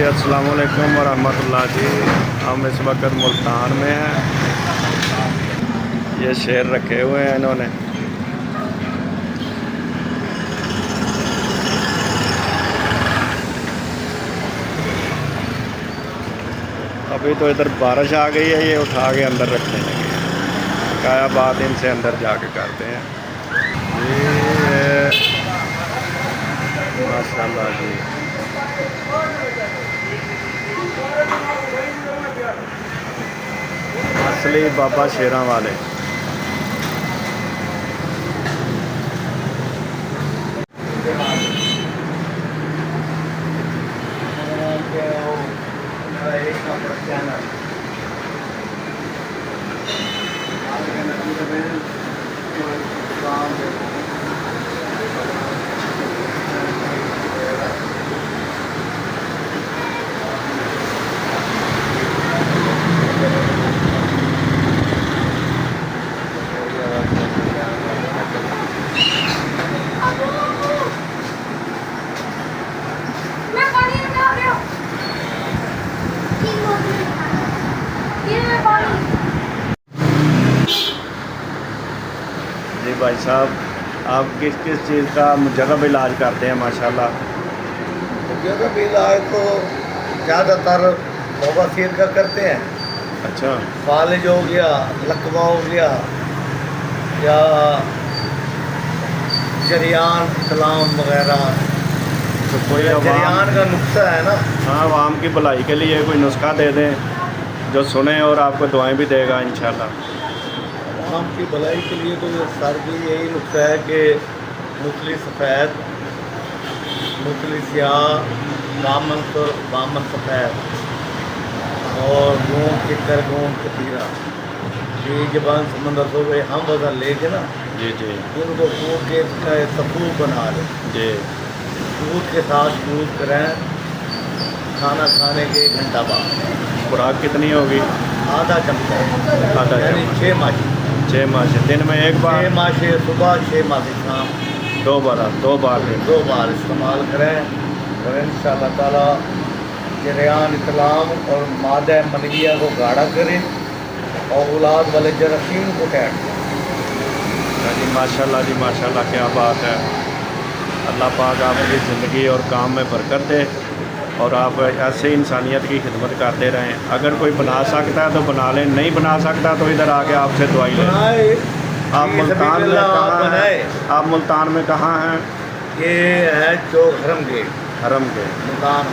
अस्सलाम वालेकुम वरहमतुल्लाह जी। हम इस वक्त मुल्तान में हैं। ये शेर रखे हुए हैं इन्होंने। अभी तो इधर बारिश आ गई है, ये उठा के अंदर रखने लगे हैं। क्या बात इनसे अंदर जाके करते हैं। ये माशाल्लाह जी। असली बाबा शेरा वाले। जी भाई साहब, आप किस किस चीज़ का जगह इलाज करते हैं माशाल्लाह? जगह भी इलाज तो ज़्यादातर बवासीर का करते हैं। अच्छा। फालिज हो गया, लकवा हो गया, या जरियान इस्लाम वगैरह। तो कोई जरियान का नुस्खा है ना। हाँ, आवाम की भलाई के लिए कोई नुस्खा दे दें जो सुने और आपको दुआएं भी देगा इंशाल्लाह। आवाम की भलाई के लिए तो सर भी यही नुस्खा है कि मुतली सफ़ेद, मुतली स्याह, बामन सुर्ख, बामन सफ़ेद और गोंद किकर, गोंद कतीरा, ये जबान समंदर तो वे हम वजन लेके ना जी जी इनको कूट के इसका सफूद बना लें। जी। दूध के साथ यूज़ करें खाना खाने के 1 घंटा बाद। खुराक कितनी होगी? आधा चमचा, आधा यानी चम्मच। 6 माशी। 6 माशी दिन में एक बार? 6 माशी सुबह, 6 माशी शाम। 2 बार दिन। 2 बार इस्तेमाल करें और इंशाअल्लाह ताला जरियान इस्लाम और मादा मनविया को गाढ़ा करें और औलाद वाले जरासीम को टैट करें। जी माशाल्लाह जी माशाल्लाह, क्या बात है। अल्लाह पाक आपकी ज़िंदगी और काम में बरकत दे और आप ऐसे इंसानियत की खिदमत करते रहें। अगर कोई बना सकता है तो बना लें, नहीं बना सकता तो इधर आके आपसे दुआई लें। आप मुल्तान में कहाँ हैं? आप मुल्तान में कहाँ हैं? ये है चौक हरम गेट, हरम के। मुल्तान।